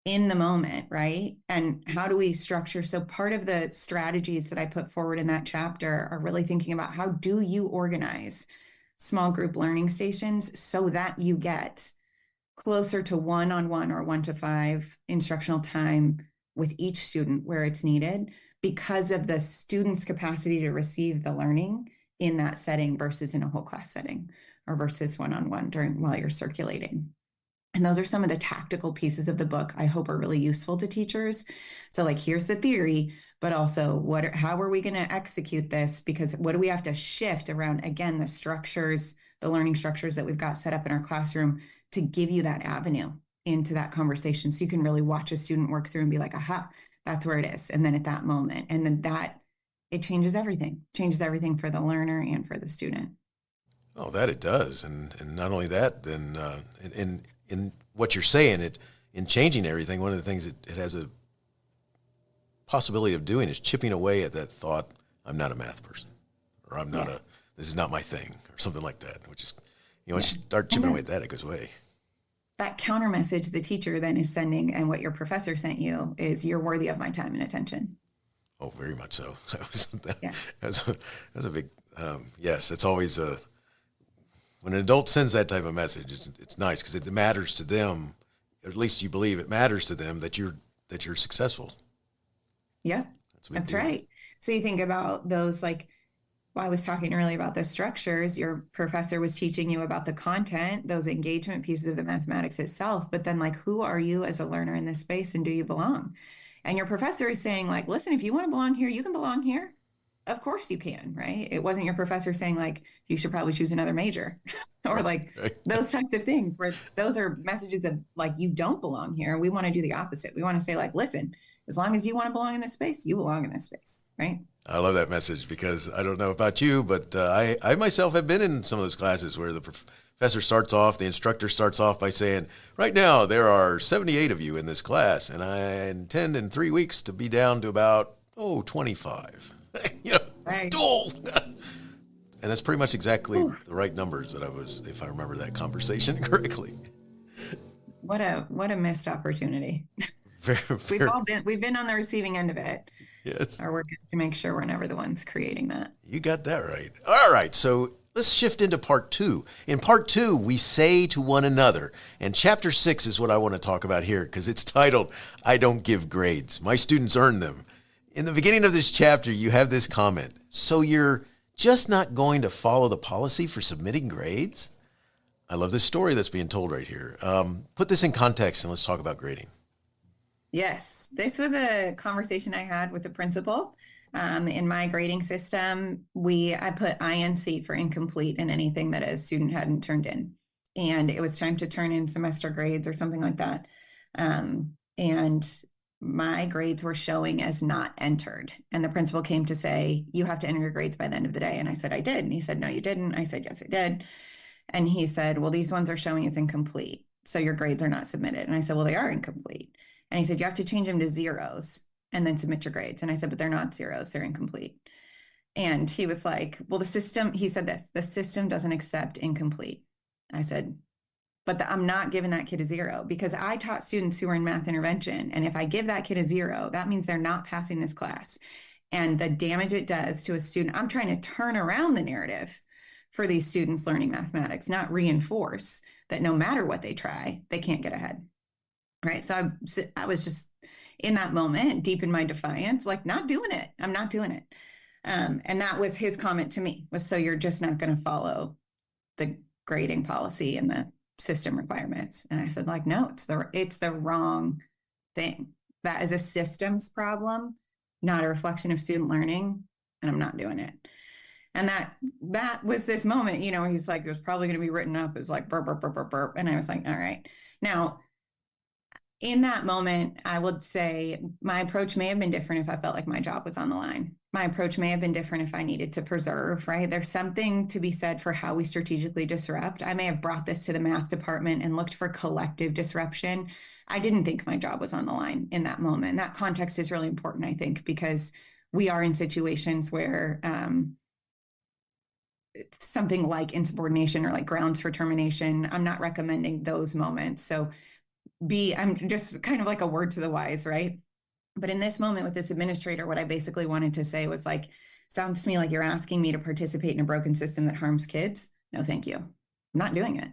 C: in the moment, right? And how do we structure? So part of the strategies that I put forward in that chapter are really thinking about how do you organize small group learning stations so that you get closer to one-on-one or 1-to-5 instructional time with each student where it's needed because of the student's capacity to receive the learning in that setting versus in a whole class setting or versus one-on-one while you're circulating. And those are some of the tactical pieces of the book I hope are really useful to teachers. So like, here's the theory, but also how are we going to execute this? Because what do we have to shift around, again, the structures, the learning structures that we've got set up in our classroom to give you that avenue into that conversation. So you can really watch a student work through and be like, aha, that's where it is. And then at that moment, and then it changes everything for the learner and for the student.
B: Oh, that it does. And not only that, then in what you're saying, in changing everything, one of the things it has a possibility of doing is chipping away at that thought, I'm not a math person, or I'm not this is not my thing, or something like that, which is, once you start chipping away at that, it goes away.
C: That counter message the teacher then is sending, and what your professor sent you is, you're worthy of my time and attention.
B: Oh, very much so. That's a big, yes, it's always when an adult sends that type of message, it's nice because it matters to them, or at least you believe it matters to them that you're successful.
C: Yeah, that's right. So you think about those, like, I was talking earlier about the structures. Your professor was teaching you about the content, those engagement pieces of the mathematics itself, but then like, who are you as a learner in this space and do you belong? And your professor is saying like, listen, if you want to belong here, you can belong here. Of course you can, right? It wasn't your professor saying like, you should probably choose another major or like those types of things where those are messages of like, you don't belong here. We want to do the opposite. We want to say like, listen, as long as you want to belong in this space, you belong in this space, right?
B: I love that message because I don't know about you, but I myself have been in some of those classes where the the instructor starts off by saying, right now there are 78 of you in this class, and I intend in 3 weeks to be down to about, 25.
C: Right.
B: And that's pretty much exactly the right numbers that if I remember that conversation correctly.
C: What a missed opportunity. We've been on the receiving end of it.
B: Yes.
C: Our work is to make sure we're never the ones creating that.
B: You got that right. All right. So let's shift into part 2. In part 2, we say to one another. And chapter 6 is what I want to talk about here because it's titled, I Don't Give Grades. My students earn them. In the beginning of this chapter, you have this comment. So you're just not going to follow the policy for submitting grades? I love this story that's being told right here. Put this in context and let's talk about grading.
C: Yes, this was a conversation I had with the principal. In my grading system, I put INC for incomplete in anything that a student hadn't turned in. And it was time to turn in semester grades or something like that. And my grades were showing as not entered. And the principal came to say, you have to enter your grades by the end of the day. And I said, I did. And he said, no, you didn't. I said, yes, I did. And he said, well, these ones are showing as incomplete. So your grades are not submitted. And I said, well, they are incomplete. And he said, you have to change them to zeros and then submit your grades. And I said, but they're not zeros, they're incomplete. And he was like, well, he said this, the system doesn't accept incomplete. I said, but I'm not giving that kid a zero because I taught students who were in math intervention. And if I give that kid a zero, that means they're not passing this class. And the damage it does to a student, I'm trying to turn around the narrative for these students learning mathematics, not reinforce that no matter what they try, they can't get ahead. Right. So I was just in that moment, deep in my defiance, like not doing it. I'm not doing it. And that was his comment to me was, so you're just not going to follow the grading policy and the system requirements. And I said, like, no, it's the wrong thing. That is a systems problem, not a reflection of student learning. And I'm not doing it. And that was this moment, where he's like, it was probably going to be written up as like burp, burp, burp, burp, burp. And I was like, all right. Now, in that moment, I would say my approach may have been different if I felt like my job was on the line. My approach may have been different if I needed to preserve, right? There's something to be said for how we strategically disrupt. I may have brought this to the math department and looked for collective disruption. I didn't think my job was on the line in that moment. And that context is really important, I think, because we are in situations where something like insubordination or like grounds for termination, I'm not recommending those moments. So I'm just kind of like a word to the wise, right? But in this moment with this administrator, what I basically wanted to say was like, sounds to me like you're asking me to participate in a broken system that harms kids. No, thank you. I'm not doing it.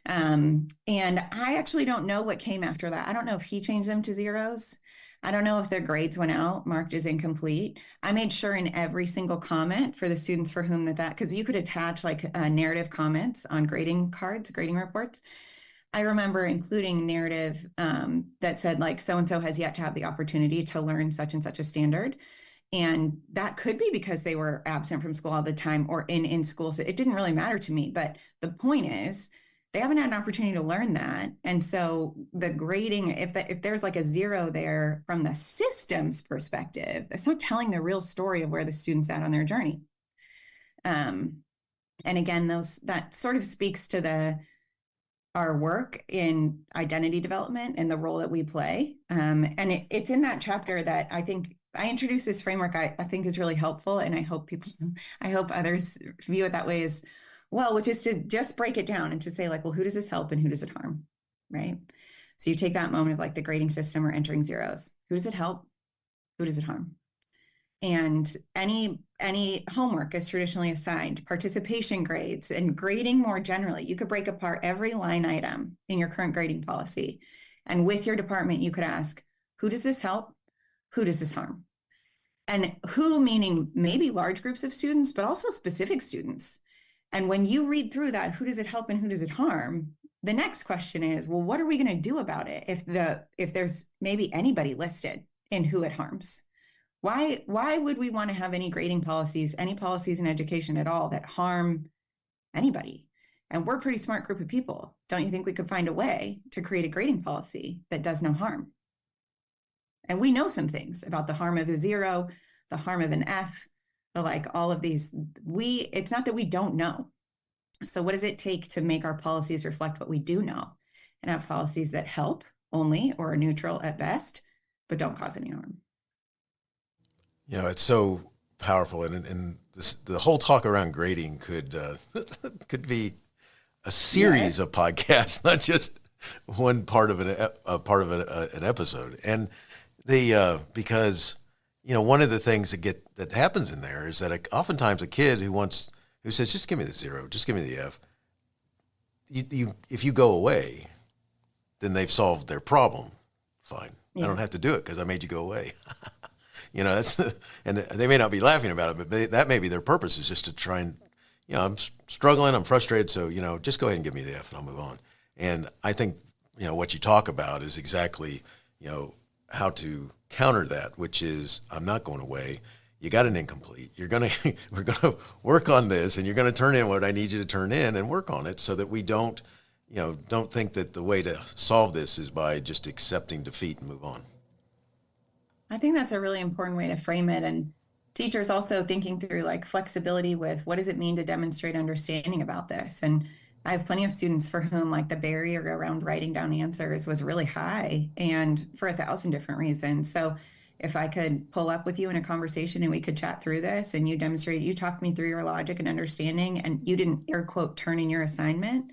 C: And I actually don't know what came after that. I don't know if he changed them to zeros. I don't know if their grades went out marked as incomplete. I made sure in every single comment for the students for whom because you could attach like narrative comments on grading cards, grading reports. I remember including narrative that said like, so-and-so has yet to have the opportunity to learn such and such a standard. And that could be because they were absent from school all the time or in school. So it didn't really matter to me. But the point is, they haven't had an opportunity to learn that. And so the grading, if there's like a zero there from the system's perspective, it's not telling the real story of where the student's at on their journey. And again, that sort of speaks to our work in identity development and the role that we play. And it's in that chapter that I think I introduced this framework I think is really helpful. And I hope others view it that way as well, which is to just break it down and to say like, well, who does this help and who does it harm, right? So you take that moment of like the grading system or entering zeros. Who does it help? Who does it harm? And any homework is traditionally assigned, participation grades, and grading more generally. You could break apart every line item in your current grading policy. And with your department, you could ask, who does this help? Who does this harm? And who, meaning maybe large groups of students, but also specific students. And when you read through that, who does it help and who does it harm? The next question is, well, what are we going to do about it if there's maybe anybody listed in who it harms? Why would we want to have any grading policies, any policies in education at all that harm anybody? And we're a pretty smart group of people. Don't you think we could find a way to create a grading policy that does no harm? And we know some things about the harm of a zero, the harm of an F, like all of these. It's not that we don't know. So what does it take to make our policies reflect what we do know and have policies that help only or are neutral at best, but don't cause any harm?
B: It's so powerful, and the whole talk around grading could be a series of podcasts, not just one part of an episode. And because one of the things that happens in there is that oftentimes a kid who says just give me the zero, just give me the F. If you go away, then they've solved their problem. Fine, I don't have to do it because I made you go away. that's, and they may not be laughing about it, but that may be their purpose, is just to try and, I'm struggling, I'm frustrated, so, just go ahead and give me the F and I'll move on. And I think, what you talk about is exactly, how to counter that, which is, I'm not going away. You got an incomplete. We're going to work on this, and you're going to turn in what I need you to turn in and work on it, so that we don't think that the way to solve this is by just accepting defeat and move on.
C: I think that's a really important way to frame it. And teachers also thinking through like flexibility with what does it mean to demonstrate understanding about this? And I have plenty of students for whom like the barrier around writing down answers was really high, and for 1,000 different reasons. So if I could pull up with you in a conversation and we could chat through this, and you talked me through your logic and understanding, and you didn't air quote turn in your assignment,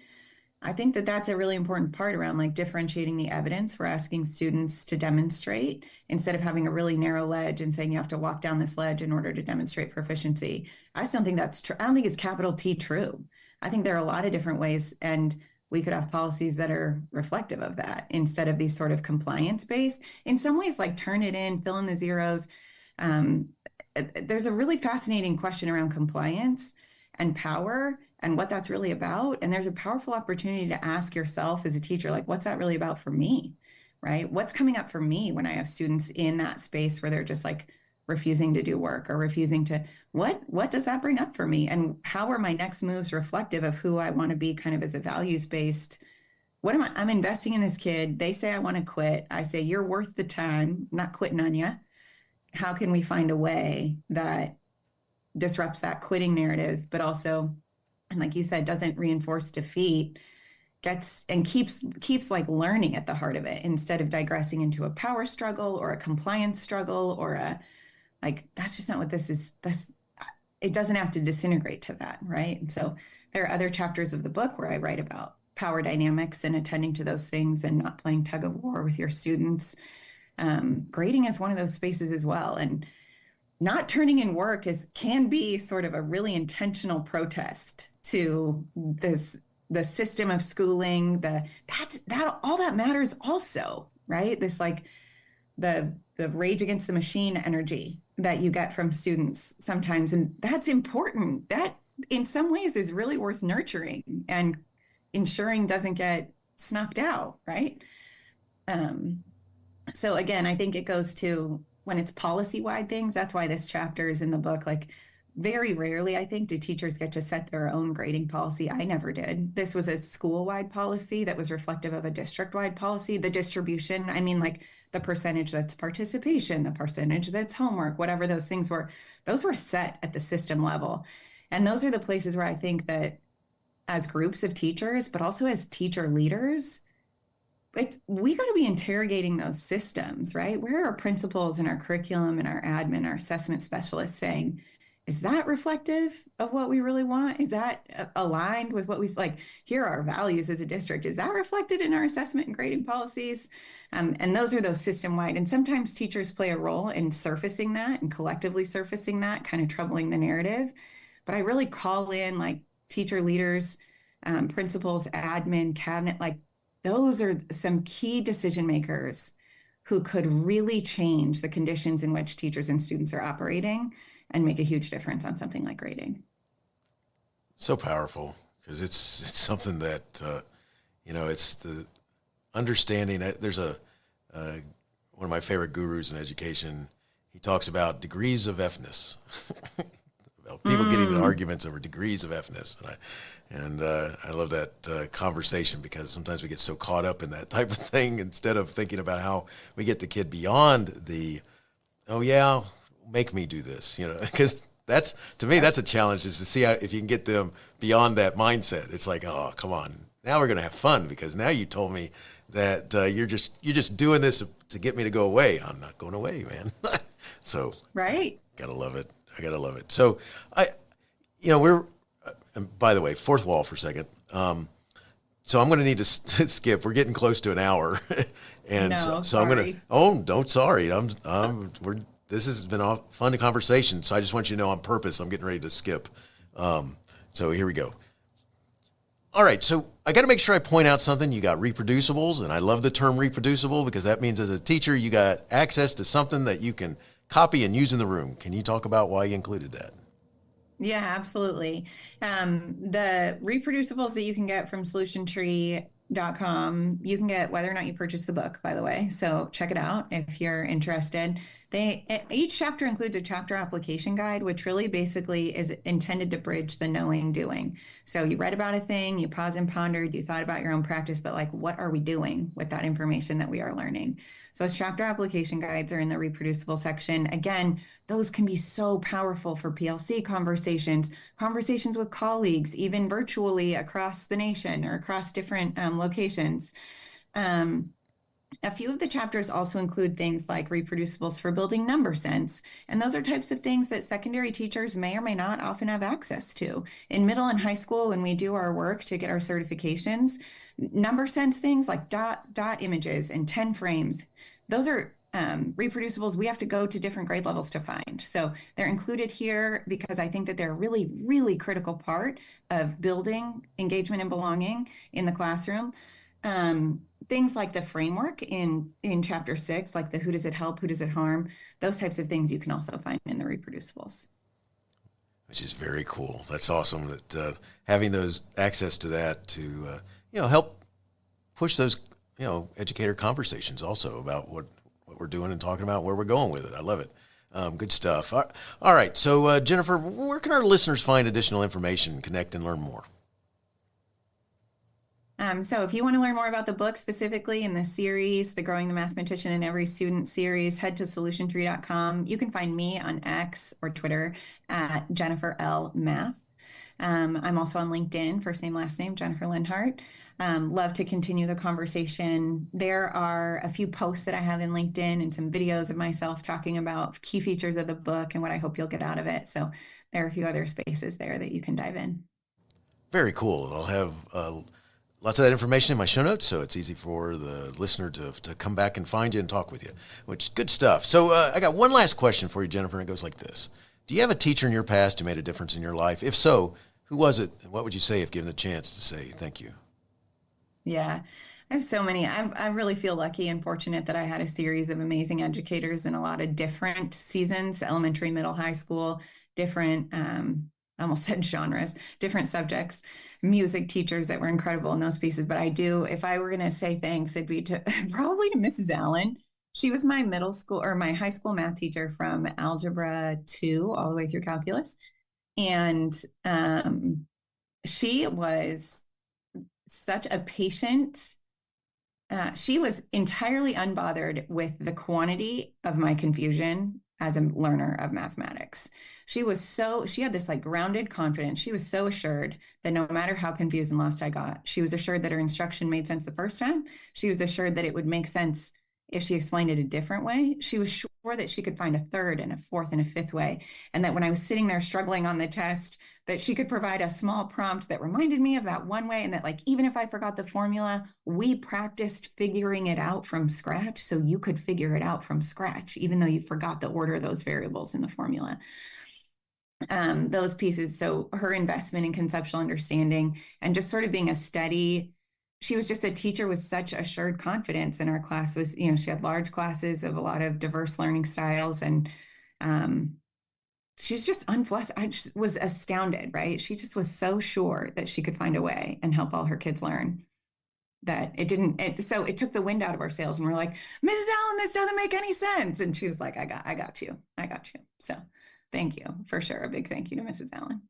C: I think that that's a really important part around like differentiating the evidence we're asking students to demonstrate, instead of having a really narrow ledge and saying you have to walk down this ledge in order to demonstrate proficiency. I just don't think that's true. I don't think it's capital T true. I think there are a lot of different ways, and we could have policies that are reflective of that, instead of these sort of compliance-based. In some ways, like turn it in, fill in the zeros. There's a really fascinating question around compliance and power and what that's really about. And there's a powerful opportunity to ask yourself as a teacher, like, what's that really about for me, right? What's coming up for me when I have students in that space where they're just like refusing to do work or refusing to, what does that bring up for me? And how are my next moves reflective of who I want to be kind of as a values-based? I'm investing in this kid. They say I want to quit. I say, you're worth the time, I'm not quitting on you. How can we find a way that disrupts that quitting narrative, but also, and like you said, doesn't reinforce defeat, keeps like learning at the heart of it, instead of digressing into a power struggle or a compliance struggle or that's just not what this is. It doesn't have to disintegrate to that, right? And so there are other chapters of the book where I write about power dynamics and attending to those things and not playing tug of war with your students. Grading is one of those spaces as well. And not turning in work can be sort of a really intentional protest to the system of schooling. All that matters also, right? This like the rage against the machine energy that you get from students sometimes, and that's important. That in some ways is really worth nurturing and ensuring doesn't get snuffed out, right? So again, I think it goes to when it's policy-wide things. That's why this chapter is in the book. Like, very rarely, I think, do teachers get to set their own grading policy. I never did. This was a school-wide policy that was reflective of a district-wide policy. The distribution, I mean, like the percentage that's participation, the percentage that's homework, whatever those things were, those were set at the system level. And those are the places where I think that as groups of teachers, but also as teacher leaders, we got to be interrogating those systems, right? Where are our principals and our curriculum and our admin, our assessment specialists saying, is that reflective of what we really want? Is that aligned with what we like? Here are our values as a district. Is that reflected in our assessment and grading policies? And those are those system-wide. And sometimes teachers play a role in surfacing that and collectively surfacing that, kind of troubling the narrative. But I really call in like teacher leaders, principals, admin, cabinet, like those are some key decision makers who could really change the conditions in which teachers and students are operating and make a huge difference on something like grading.
B: So powerful, because it's something that, it's the understanding. There's one of my favorite gurus in education. He talks about degrees of F-ness. About people getting into arguments over degrees of F-ness. And I love that conversation, because sometimes we get so caught up in that type of thing instead of thinking about how we get the kid beyond the, oh yeah, make me do this, because to me, that's a challenge, is to see if you can get them beyond that mindset. It's like, oh, come on, now we're going to have fun, because now you told me that you're just doing this to get me to go away. I'm not going away, man. So
C: right.
B: Gotta love it. I gotta love it. So we're, and by the way, fourth wall for a second. So I'm going to need to skip. We're getting close to an hour, and
C: no,
B: so I'm going to. Oh, don't sorry. This has been a fun conversation. So I just want you to know on purpose I'm getting ready to skip. So here we go. All right. So I got to make sure I point out something. You got reproducibles, and I love the term reproducible, because that means as a teacher you got access to something that you can copy and use in the room. Can you talk about why you included that?
C: Yeah, absolutely. The reproducibles that you can get from solutiontree.com, you can get whether or not you purchase the book, by the way. So check it out if you're interested. Each chapter includes a chapter application guide, which really basically is intended to bridge the knowing doing. So you read about a thing, you paused and pondered, you thought about your own practice, but like, what are we doing with that information that we are learning? So those chapter application guides are in the reproducible section. Again, those can be so powerful for PLC conversations with colleagues, even virtually across the nation or across different locations. A few of the chapters also include things like reproducibles for building number sense. And those are types of things that secondary teachers may or may not often have access to. In middle and high school, when we do our work to get our certifications, number sense things like dot images and 10 frames, those are reproducibles we have to go to different grade levels to find. So they're included here because I think that they're a really, really critical part of building engagement and belonging in the classroom. Things like the framework in chapter 6, like the who does it help, who does it harm, those types of things you can also find in the reproducibles.
B: Which is very cool. That's awesome that having those access to that to help push those educator conversations also about what we're doing and talking about, where we're going with it. I love it. Good stuff. All right. So Jennifer, where can our listeners find additional information, connect, and learn more?
C: So if you want to learn more about the book specifically in the series, the Growing the Mathematician in Every Student series, head to solutiontree.com. You can find me on X or Twitter at Jennifer L. Math. I'm also on LinkedIn, first name, last name, Jennifer Lenhardt. Love to continue the conversation. There are a few posts that I have in LinkedIn and some videos of myself talking about key features of the book and what I hope you'll get out of it. So there are a few other spaces there that you can dive in.
B: Very cool. I'll have lots of that information in my show notes, so it's easy for the listener to come back and find you and talk with you, which good stuff. So I got one last question for you, Jennifer, and it goes like this. Do you have a teacher in your past who made a difference in your life? If so, who was it? And what would you say if given the chance to say thank you?
C: Yeah, I have so many. I really feel lucky and fortunate that I had a series of amazing educators in a lot of different seasons, elementary, middle, high school, different I almost said genres, different subjects, music teachers that were incredible in those pieces. But if I were going to say thanks, it'd be probably to Mrs. Allen. She was my middle school or my high school math teacher from Algebra 2 all the way through calculus. And she was such a patient, she was entirely unbothered with the quantity of my confusion as a learner of mathematics. She had this like grounded confidence. She was so assured that no matter how confused and lost I got, she was assured that her instruction made sense the first time. She was assured that it would make sense if she explained it a different way. She was sure that she could find a third and a fourth and a fifth way. And that when I was sitting there struggling on the test, that she could provide a small prompt that reminded me of that one way. And that like, even if I forgot the formula, we practiced figuring it out from scratch. So you could figure it out from scratch, even though you forgot the order of those variables in the formula. Those pieces. So her investment in conceptual understanding and just sort of being she was just a teacher with such assured confidence. And our class was, she had large classes of a lot of diverse learning styles. And she's just unflustered. I just was astounded, right? She just was so sure that she could find a way and help all her kids learn that so it took the wind out of our sails. And we're like, Mrs. Allen, this doesn't make any sense. And she was like, I got you. So thank you for sure. A big thank you to Mrs. Allen.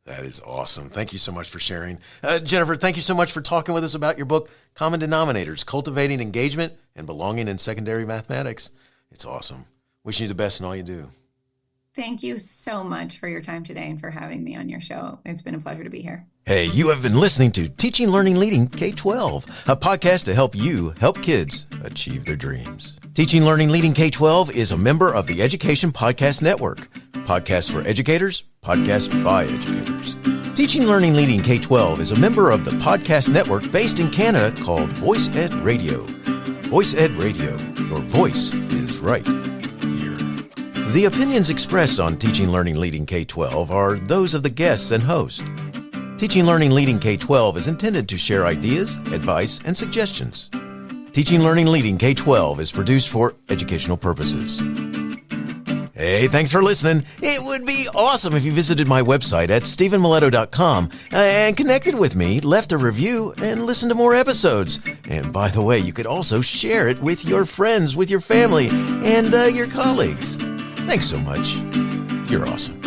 B: That is awesome. Thank you so much for sharing. Jennifer, thank you so much for talking with us about your book, Common Denominators, Cultivating Engagement and Belonging in Secondary Mathematics. It's awesome. Wishing you the best in all you do.
C: Thank you so much for your time today and for having me on your show. It's been a pleasure to be here.
B: Hey, you have been listening to Teaching, Learning, Leading K-12, a podcast to help you help kids achieve their dreams. Teaching, Learning, Leading K-12 is a member of the Education Podcast Network. Podcasts for educators, podcasts by educators. Teaching, Learning, Leading K-12 is a member of the podcast network based in Canada called Voice Ed Radio. Voice Ed Radio, your voice is right here. The opinions expressed on Teaching, Learning, Leading K-12 are those of the guests and host. Teaching, Learning, Leading K-12 is intended to share ideas, advice, and suggestions. Teaching, Learning, Leading K-12 is produced for educational purposes. Hey, thanks for listening. It would be awesome if you visited my website at stephenmiletto.com and connected with me, left a review, and listened to more episodes. And by the way, you could also share it with your friends, with your family, and your colleagues. Thanks so much. You're awesome.